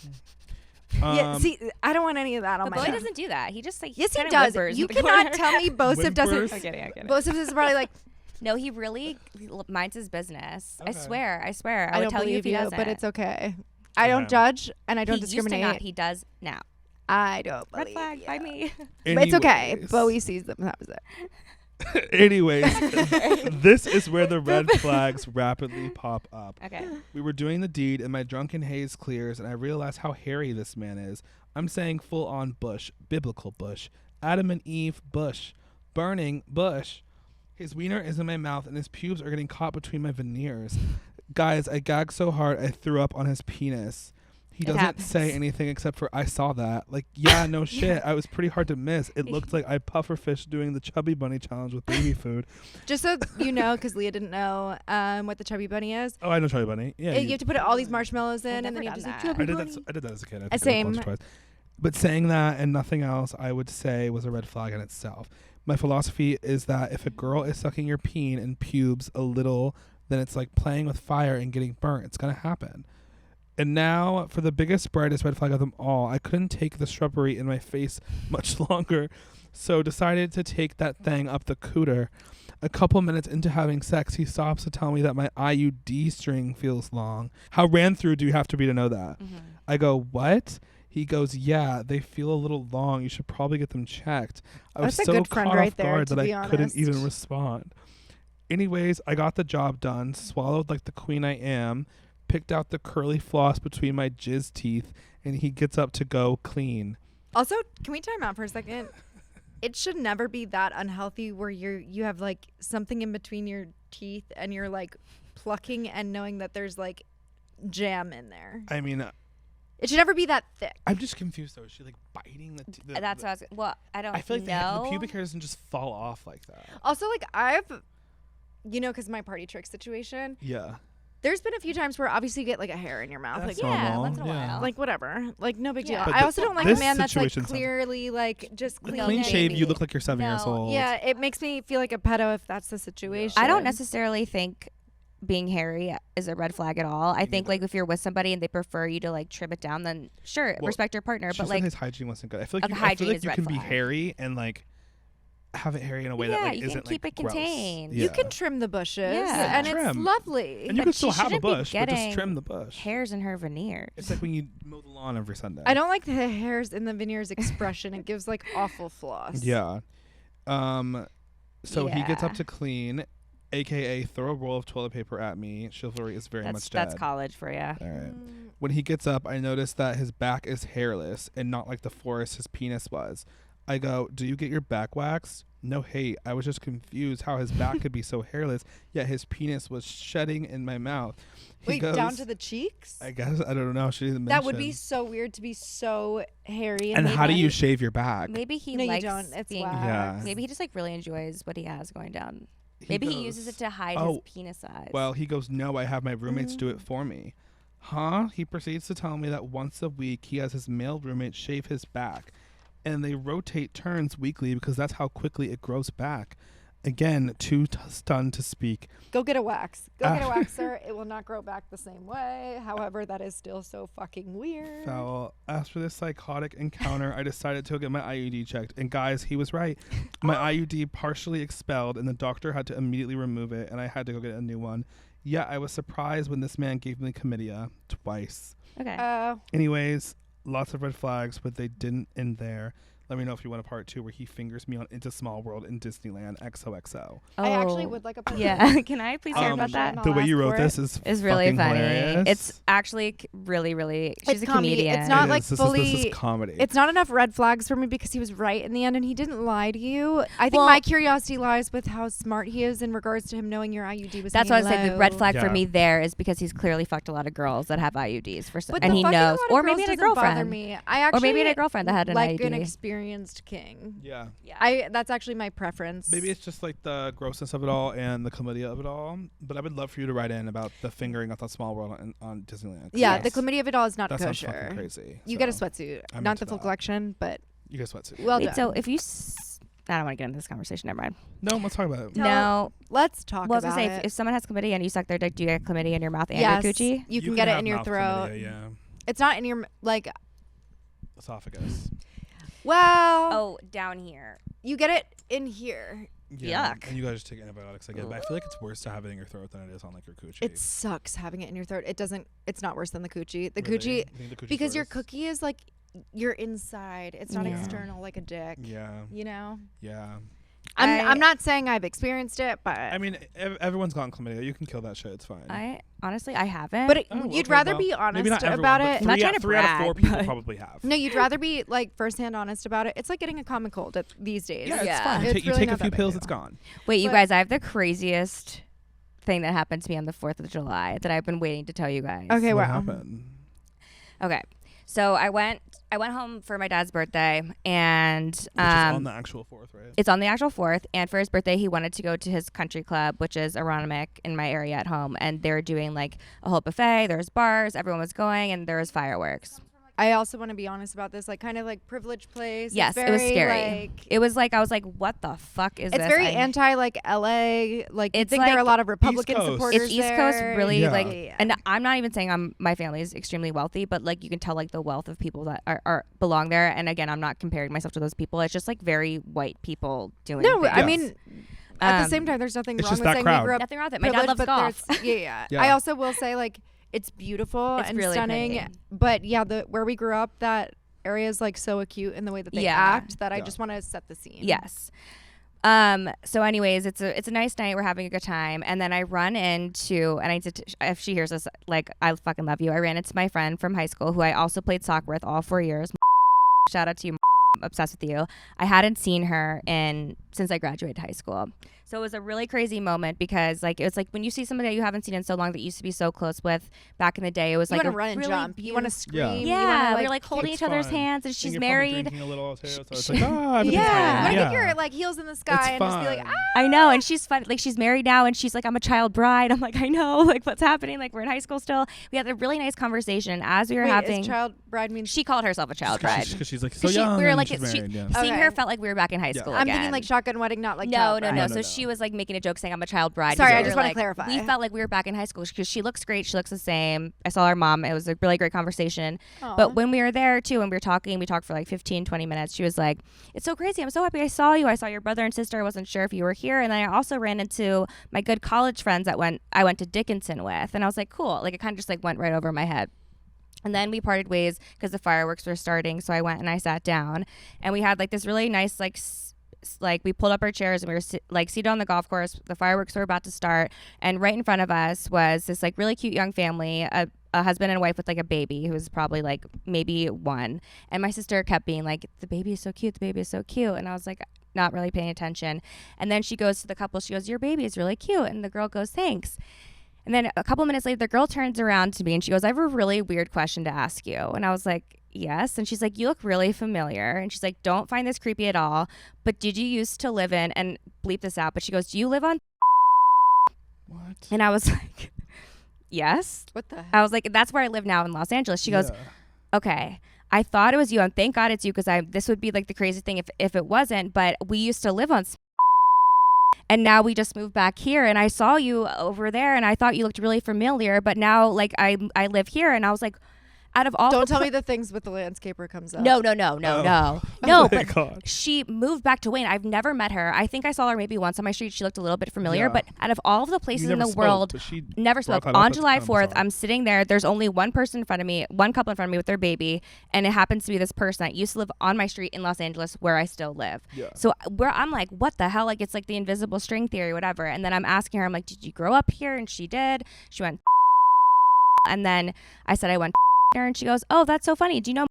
Yeah, see, I don't want any of that on But my Bowie dog. doesn't do that. He just like Yes, he kinda does. whimpers You in the cannot corner. tell me Bosif doesn't. Whimpers? I'm kidding. I'm kidding. Bosif is probably like, No, he really minds his business. Okay. I swear. I I would don't tell you believe if he you, doesn't. but it's okay. I don't Okay. judge and I don't He used to discriminate. not. He does now. I don't Red believe flag by you. me. But it's okay. Anyways. Bowie sees them. That was it. Anyways, this is where the red flags rapidly pop up. Okay. We were doing the deed, and my drunken haze clears, and I realize how hairy this man is. I'm saying full on bush, biblical bush, Adam and Eve bush, burning bush. His wiener is in my mouth, and his pubes are getting caught between my veneers. Guys, I gagged so hard I threw up on his penis. He It doesn't happens. say anything except for I saw that. Like, yeah, no shit. I was pretty hard to miss. It looked like I pufferfish doing the Chubby Bunny challenge with baby food. Just so you know, because Leah didn't know what the Chubby Bunny is. Oh, I know Chubby Bunny. Yeah, You have to put all these marshmallows in, and never then you have to done say that. Chubby I did Bunny. that. I did that as a kid. I think I Same. once or twice. But saying that and nothing else, I would say was a red flag in itself. My philosophy is that if a girl is sucking your peen and pubes a little, then it's like playing with fire and getting burnt. It's gonna happen. And now for the biggest, brightest red flag of them all, I couldn't take the shrubbery in my face much longer, so decided to take that thing up the cooter. A couple minutes into having sex, he stops to tell me that my IUD string feels long. How ran through do you have to be to know that? Mm-hmm. I go, what? He goes, yeah, they feel a little long. You should probably get them checked. I was That's a so good friend caught right off there, guard to that be I couldn't even honest. respond. Anyways, I got the job done, swallowed like the queen I am, picked out the curly floss between my jizz teeth, and he gets up to go clean. Also, can we time out for a second? It should never be that unhealthy where you have like something in between your teeth and you're like plucking and knowing that there's like jam in there. I mean, It should never be that thick. I'm just confused though. Is she like biting the teeth? That's what I was. Well, I don't. I feel like know. the pubic hair doesn't just fall off like that. Also, like I've, because my party trick situation, Yeah. there's been a few times where obviously you get like a hair in your mouth. That's Like, Yeah, normal. once in a while. like whatever. Like no big Yeah. deal. But I also don't like a this man that's like situation sounds- clearly like just The clean. clean shave, you baby. look like you're 7 years No. old. Yeah, it makes me feel like a pedo if that's the situation. I don't necessarily think being hairy is a red flag at all. I think like if you're with somebody and they prefer you to like trim it down, then sure, Well, respect your partner. She But said like his hygiene wasn't good. I feel like Okay, I feel hygiene like is you red can be flag. hairy and like have it hairy in a way Yeah, that like you can isn't keep like it gross. contained. You Yeah. can trim the bushes, Yeah. and it's Trim. lovely. And you But can still she have a shouldn't be bush, but just getting trim the bush. hairs in her veneers. It's like when you mow the lawn every Sunday. I don't like the hairs in the veneers expression. It gives like awful floss. Yeah. So he gets up Yeah. to clean, aka throw a roll of toilet paper at me. Chivalry is very much dead. That's college for you. All right. When he gets up, I notice that his back is hairless and not like the forest his penis was. I go, do you get your back waxed? No hate. I was just confused how his back could be so hairless, yet his penis was shedding in my mouth. He Wait, goes, down to the cheeks? I guess, I don't know. She didn't That would be mention. so weird to be so hairy. And how do maybe- you shave your back? Maybe he No, you likes don't. It's being. wax. Yeah. Maybe he just like really enjoys what he has going down. Maybe he goes, uses it to hide "Oh, his penis size. Well, he goes, no, I have my roommates do it for me. Huh? He proceeds to tell me that once a week he has his male roommate shave his back. And they rotate turns weekly because that's how quickly it grows back. Again, too stunned to speak. Go get a wax. Go get a Ah. waxer. It will not grow back the same way. However, that is still so fucking weird. Foul. After this psychotic encounter, I decided to get my IUD checked. And guys, he was right. My IUD partially expelled, and the doctor had to immediately remove it, and I had to go get a new one. Yeah, I was surprised when this man gave me chlamydia twice. okay. Anyways, lots of red flags, but they didn't end there. Let me know if you want a part 2 where he fingers me on Into Small World in Disneyland XOXO. I actually Oh. would like a part Yeah. Can I please hear Um, about that? I'll The way ask you wrote for this it. is It's really fucking funny. hilarious. It's actually really, really. She's It's a comedy. comedian. It's not It like is. This fully. is comedy. It's not enough red flags for me because he was right in the end and he didn't lie to you. I think Well- my curiosity lies with how smart he is in regards to him knowing your IUD was. That's what I was hanging saying. The red low. flag for Yeah. me there is because he's clearly fucked a lot of girls that have IUDs for some, But and the he fucking a knows, lot of or maybe girls he had a doesn't bother girlfriend. me. I actually Or maybe he had a girlfriend that had an like an IUD. experienced king. Yeah. That's actually my preference. Maybe it's just like the grossness of it all and the chlamydia of it all. But I would love for you to write in about the fingering at the Small World on Disneyland. 'cause yeah, that's- the chlamydia of it all is not That sounds fucking kosher. crazy. You get a So, sweatsuit, I'm not into the full that. collection, but You get a sweatsuit. well Wait, done. so if you, I don't want to get into this conversation. Never mind. No, let's talk about it. Tell- No. Let's talk Well, I was about gonna say, it. if someone has chlamydia and you suck their dick, do you get chlamydia in your mouth and yes, your coochie? you can get it have in your mouth throat. chlamydia, yeah. It's not in your like. Esophagus. Well, Oh, down here. you get it in here. Yeah. Yuck. And you guys just take antibiotics again. But I feel like it's worse to have it in your throat than it is on like your coochie. It sucks having it in your throat. It doesn't. It's not worse than the coochie. The Really? coochie, You think the coochie's because your worse? cookie is like you're inside. It's not Yeah. external like a dick. Yeah. You know. Yeah. I'm not saying I've experienced it, but I mean, everyone's gotten chlamydia. You can kill that shit. It's fine. I honestly, I haven't. but Oh, you'd okay, rather well, be maybe honest not everyone, about but it. I'm not three trying out- to 3 out of 4 brag, people but- probably have. No, you'd rather be like firsthand honest about it. It's like getting a common cold these days. Yeah, it's Yeah. fine. It's You really take a not few that big a pills, deal. it's gone. Wait, you but- guys, I have the craziest thing that happened to me on the 4th of July that I've been waiting to tell you guys. Okay, What wow. happened? Okay. So I went home for my dad's birthday, and Which is on the actual 4th, right? it's on the actual 4th. And for his birthday, he wanted to go to his country club, which is Aronimick in my area at home. And they were doing like a whole buffet. There's bars. Everyone was going, and there was fireworks. I also want to be honest about this, like kind of like privileged place. Yes, it's it was very, scary. Like, It was like I was like, "What the fuck is it's this?" very I- anti like LA. Like I It's think there are a like lot of Republican Coast. supporters. It's East Coast, there. really Yeah. like, Yeah. and I'm not even saying my family is extremely wealthy, but like you can tell like the wealth of people that are belong there. And again, I'm not comparing myself to those people. It's just like very white people doing. No, things. I mean, at the Um, same time, there's nothing it's wrong just with that saying crowd. we grew up nothing wrong with it. My dad privileged, loves but golf. there's- yeah. Yeah. I also will say like it's beautiful It's and really stunning, pretty. but yeah, where we grew up, that area is like so acute in the way that they Yeah. act that I Yeah. just want to set the scene. Yes. So anyways, it's a nice night. We're having a good time. And then I run into, and if she hears this, like, I fucking love you. I ran into my friend from high school who I also played soccer with all 4 years. Shout out to you. Obsessed with you. I hadn't seen her since I graduated high school. So it was a really crazy moment because like it was like when you see somebody that you haven't seen in so long that you used to be so close with back in the day. It was You like want a to run and really jump. You want to beautiful- scream. Yeah, You wanna, we were like holding It's each other's fun. hands, and And she's you're probably married. drinking a little too, so it's like, everything's Yeah. fine. You want to Yeah. kick your like heels in the sky and just be like, fun. ah. I know, and she's fun. Like she's married now, and she's like, I'm a child bride. I'm like, I know, like what's happening? Like we're in high school still. We had a really nice conversation as we were Wait, having. is child bride means She called herself a child bride. Because she's like so 'Cause young. we were and like, she's married, yeah. seeing Okay. her felt like we were back in high Yeah. school. I'm again. thinking like shotgun wedding, not like no, child no, bride. no. No, So no. she was like making a joke saying I'm a child bride. Sorry, because I we just were, wanna like, clarify. We felt like we were back in high school because she looks great. She looks the same. I saw her mom. It was a really great conversation. Aw. But when we were there too, and we talked for like 15, 20 minutes. She was like, it's so crazy. I'm so happy I saw you. I saw your brother and sister. I wasn't sure if you were here. And then I also ran into my good college friends that I went to Dickinson with. And I was like, cool. Like it kind of just like went right over my head. And then we parted ways because the fireworks were starting. So I went and I sat down, and we had like this really nice like we pulled up our chairs and we were seated on the golf course. The fireworks were about to start, and right in front of us was this like really cute young family, a husband and wife with like a baby who was probably like maybe 1. And my sister kept being like, the baby is so cute, the baby is so cute. And I was like not really paying attention. And then she goes to the couple, she goes, your baby is really cute. And the girl goes, thanks. And then a couple minutes later, the girl turns around to me and she goes, I have a really weird question to ask you. And I was like, yes. And she's like, you look really familiar. And she's like, don't find this creepy at all. But did you used to live in, and bleep this out, but she goes, do you live on? What? And I was like, yes. What the heck? I was like, that's where I live now in Los Angeles. She goes, okay. I thought it was you, and thank God it's you, because this would be like the crazy thing if it wasn't. But we used to live on, and now we just moved back here, and I saw you over there, and I thought you looked really familiar. But now, like I live here, and I was like, out of all, Don't tell me the things with the landscaper comes up. no, Oh my God. She moved back to Wayne. I've never met her. I think I saw her maybe once on my street. She looked a little bit familiar, Yeah. but out of all of the places You in never the spoke, world, but she never spoke. brought that up On at the July time, 4th, so- I'm sitting there. There's only one person in front of me, one couple in front of me with their baby, and it happens to be this person that used to live on my street in Los Angeles where I still live. Yeah. So where I'm like, what the hell? Like it's like the invisible string theory, whatever. And then I'm asking her, I'm like, did you grow up here? And she did. She went, and then I said I went her, and she goes, oh, that's so funny. Do you know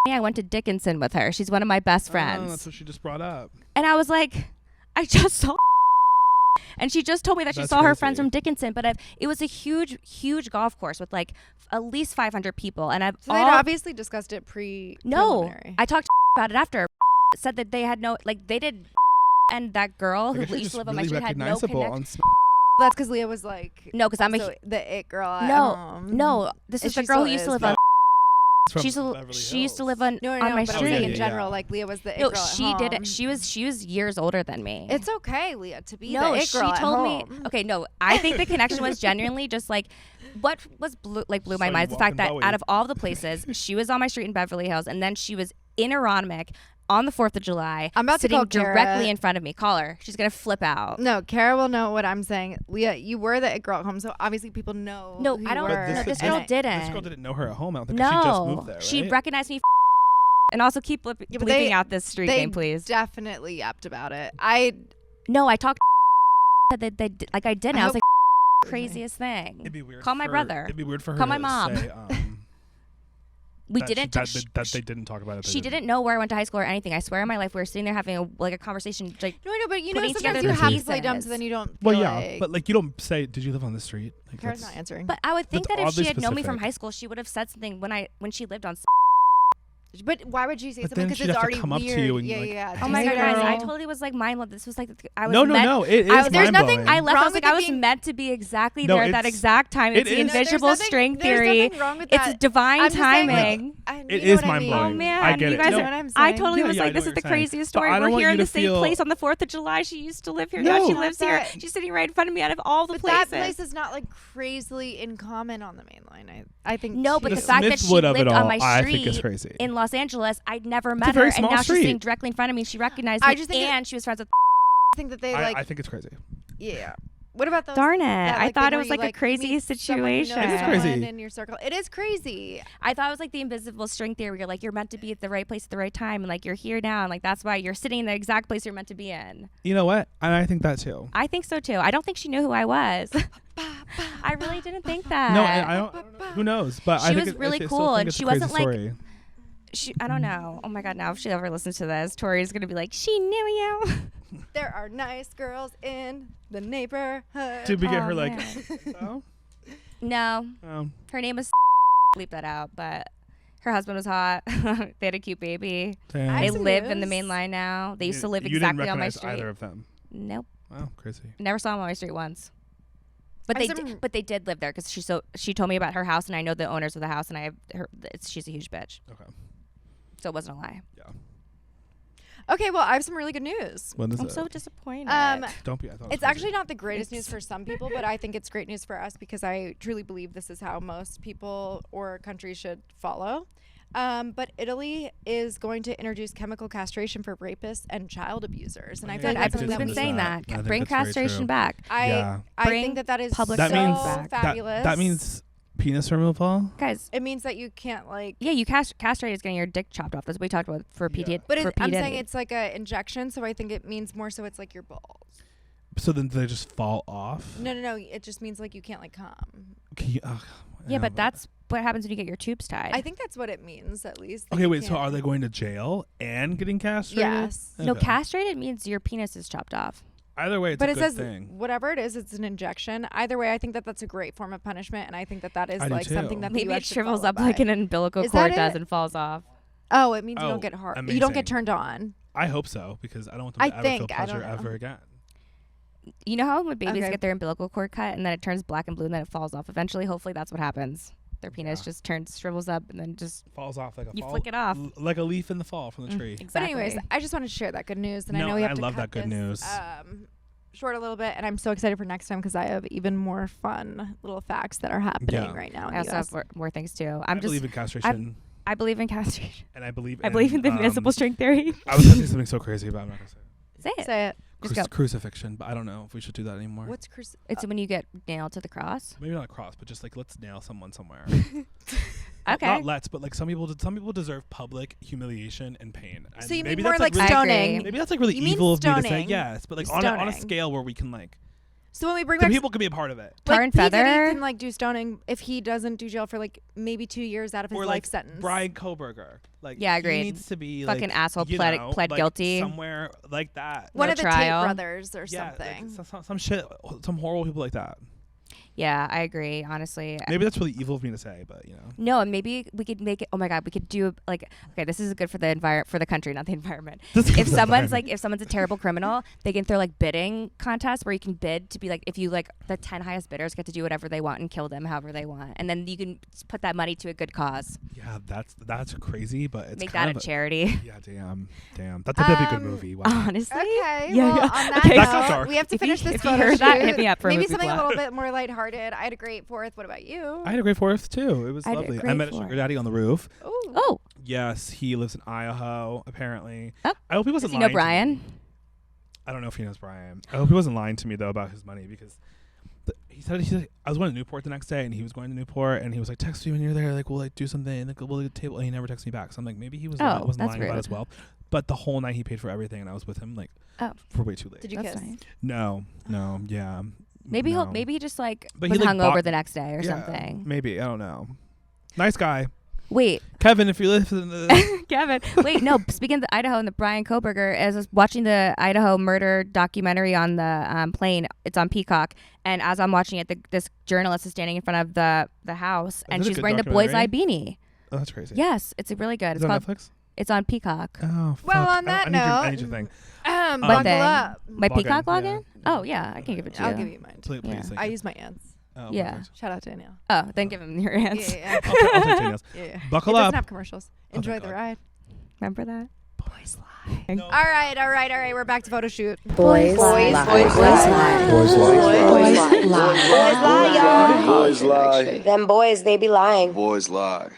I went to Dickinson with her. She's one of my best Oh, friends. that's what she just brought up. And I was like, I just saw and she just told me that she That's saw her crazy. friends from Dickinson, but it was a huge golf course with like at least 500 people. And I've So they'd obviously discussed it preliminary. I talked about it after. Said that they had no, like they did, and that girl I who guess you're used just to live on my really street had no recognizable connection. on That's because Leah was like, No, because I'm also the it girl. At no, home. no. This And is the she girl who still used to is, live but- on. from She Beverly used to live Hills. on No, on no, my but I'm street. saying in Yeah. general, like Leah was the it No, girl at she did home. it. She was years older than me. It's okay, Leah, to be No, the it she girl at told me. home. Okay, no, I think the connection was genuinely just like what was blew my Saw mind you is the fact that walking out Bowie. of all the places, she was on my street in Beverly Hills, and then she was in Aronimink on the 4th of July. I'm about to sitting call Kara. directly in front of me. Call her. She's gonna flip out. No, Kara will know what I'm saying. Leah, you were the it girl at home, so obviously people know. No, who I you don't- were. no, this And girl it- didn't. This girl didn't know her at home. I don't think 'cause No, she just moved there. Right? she recognized me. And also keep bleeping Yeah, but they- out this street They name, please. definitely yapped about it. No, I talked. Said that they did, like I didn't. I I was hope- like, craziest thing. It'd be weird. Call my for- brother. It'd be weird for her Call my to mom. say, We that didn't. that they didn't talk about it. She didn't know where I went to high school or anything. I swear on my life, we were sitting there having a conversation. Like, No, I know, but you know, Putting sometimes together you the have to play dumb, pieces. so then you don't. Well, feel yeah, like, but like you don't say, "Did you live on the street?" Like, Kara's that's- not answering. but I would think That's that if she oddly had known me from specific. high school, she would have said something when she lived on. But why would she say But something? then Because she'd it's have to already come up to weird. you and, yeah, like, yeah. Oh my Hey, god, guys! I girl. totally was like mind. This was like I was no, meant, no. It is I was- there's nothing- mind-blowing. I left. I Wrong was like, with I it was being- meant to be exactly No, there at that it's- exact time. it It's the is. No, there's invisible nothing- string there's theory. nothing wrong with It's that. divine I'm just saying, like, timing. It you know is what I mean? mind-blowing. Oh man, I get you it. guys! No. know what I'm I saying? totally Yeah, was yeah, I like, know this what is the you're saying. craziest But story. I don't We're want here you in the to same feel- place on the 4th of July. She used to live here. Now she No. lives here. That- She's sitting right in front of me. Out of all the But places, that place is not like crazily in common on the main line. I think No, but The the fact that Smiths she would of lived it on all, my I think street is crazy. in Los Angeles, I'd never a met very her, and small now she's street. sitting directly in front of me. She recognized I me, just think and she was friends with. I think that they I like think it's crazy. yeah. What about those? Darn it. that, I thing thought it where was you, like a crazy meet someone who knows situation. It is someone crazy. in your circle. It is crazy. I thought it was like the invisible string theory. You're like, you're meant to be at the right place at the right time. And like, you're here now. And like, that's why you're sitting in the exact place you're meant to be in. You know what? And I think that too. I think so too. I don't think she knew who I was. I really didn't think that. No, I don't know. Who knows? But She I think was really I still cool, think and it's she a crazy wasn't, like, story. I don't know. Oh my God, now if she ever listens to this, Tori's going to be like, she knew you. There are nice girls in the neighborhood. Did we get her Oh, like? man. Oh? No. Um, Her name was bleep that out, but her husband was hot. They had a cute baby. damn. I They have some live in the news. main line now. They used to live You exactly didn't on my recognize street. either of them. Nope. Wow, crazy. Never saw them on my street once. But I they have some- but they did live there because she told me about her house, and I know the owners of the house, and I have her. She's a huge bitch, Okay. so it wasn't a lie. Yeah. Okay, well, I have some really good news. What is I'm it? so disappointed. Don't be. I thought it was It's crazy. actually not the greatest news for some people, but I think it's great news for us because I truly believe this is how most people or countries should follow. But Italy is going to introduce chemical castration for rapists and child abusers, and I feel Good. like I've that's something been that saying we- that. I think Bring that's very castration true. back. Yeah. I Bring think that is public That so means fabulous. that means penis removal. Guys, it means that you can't like. yeah, you castrate is getting your dick chopped off. That's what we talked about for PD. But for I'm P. saying Diddy. it's like a injection, so I think it means more so it's like your balls. So then they just fall off. No. It just means like you can't like come. Can you, Yeah, but that's what happens when you get your tubes tied. I think that's what it means at least. that Okay, you wait. So can't- are they going to jail and getting castrated? Yes. No, Okay. castrated means your penis is chopped off. Either way, it's But a it good says thing. whatever it is, it's an injection. Either way, I think that that's a great form of punishment, and I think that that is I do like something too. that the Maybe US it should shrivels follow up like by. an umbilical Is cord that does it? and falls off. Oh, it means you Oh, don't get hard. You amazing. don't get turned on. I hope so because I don't want them I to ever feel think, I don't pleasure know. ever again. You know how when babies Okay. get their umbilical cord cut and then it turns black and blue and then it falls off? Eventually, hopefully, that's what happens. Their penis Yeah. just shrivels up, and then just Falls off like a you fall, flick it off. like a leaf in the fall from the tree. Exactly. But anyways, I just wanted to share that good news, and I No, know we and have I to love cut that good this, news. short a little bit, and I'm so excited for next time because I have even more fun little facts that are happening Yeah. right now in I the also US. have more things too. I believe in castration, I believe in castration. and I believe. I believe in the invisible string theory. I was going to say something so crazy, but I'm not going to say it. Say it. Say it. Just go. Crucifixion, but I don't know if we should do that anymore. What's It's when you get nailed to the cross. Maybe not a cross, but just like let's nail someone somewhere. Okay. Not let's, but like some people deserve public humiliation and pain. And So you mean maybe more that's like really, stoning? maybe that's like really You mean evil of me to say. stoning. Yes, but like on a Stoning. scale where we can like So when we bring the back people can be a part of it. Tar like and P. Diddy feather. can like do stoning if he doesn't do jail for like maybe 2 years out of his Or life like sentence. Brian Koberger. Like Yeah, he agreed. needs to be Fucking like, asshole you pled- know, pled like, guilty. somewhere like that. One No of the trial. Tate brothers or Yeah, like, something. some shit, some horrible people like that. Yeah, I agree. Honestly, Maybe that's really evil of me to say, but you know. no, and maybe we could make it. Oh my God, we could do like. Okay, this is good for the for the country, not the environment. If someone's a terrible criminal, they can throw like bidding contests where you can bid to be like, if you like the 10 highest bidders get to do whatever they want and kill them however they want, and then you can put that money to a good cause. Yeah, that's crazy, but it's Make kind that of a charity. Yeah, damn. That'd be a good movie. Wow. Honestly. Okay, Yeah, well, yeah. on that Okay. That got note, dark. we have to If you- finish this if you photo heard that, shoot. hit me up for a Maybe movie something plot. a little bit more lighthearted. I had a great 4th. What about you? I had a great 4th too. It was I had a lovely. I great met a 4th. sugar daddy on the roof. Ooh. Oh, Yes, he lives in Idaho. Apparently. Oh. I hope he does wasn't. he know lying to Brian? me. I don't know if he knows Brian. I hope he wasn't lying to me though about his money because he said I was going to Newport the next day and he was going to Newport and he was like, text me when you're there, like we'll like do something, like we'll get a table, and he never texted me back. So I'm like, maybe he was Oh, wasn't that's lying about rude. his wealth. But the whole night he paid for everything and I was with him like for way too late. Did you That's kiss? nice. No, yeah. Maybe no. maybe he just like But was he, like, hungover bought- the next day or Yeah, something. Maybe, I don't know. Nice guy. Wait, Kevin, if you listen to this. Kevin. Wait, no. Speaking of the Idaho and the Brian Koberger, as I was watching the Idaho murder documentary on the plane, it's on Peacock, and as I'm watching it, this journalist is standing in front of the house, and it a she's good wearing the boy's eye documentary? beanie. Oh, that's crazy. Yes, it's really good. Is It's it on called. Netflix? It's on Peacock. Oh, fuck. Well, on that I note, need your thing. What buckle thing? up. My Log in, Peacock yeah. login? Oh yeah, I can give it to you. I'll give you mine. Please, Yeah. thank I you. use my aunt's. Oh, Yeah. perfect. Shout out to Danielle. Oh, then give him your hands. Yeah. I'll take Danielle's. Yeah. Buckle it up. doesn't have commercials. Oh, Enjoy thank the God. ride. Remember that? Boys lie. All right. We're back to photo shoot. Boys lie. Boys lie. Boys lie. Boys lie. Boys lie. Them boys, they be lying. Boys lie.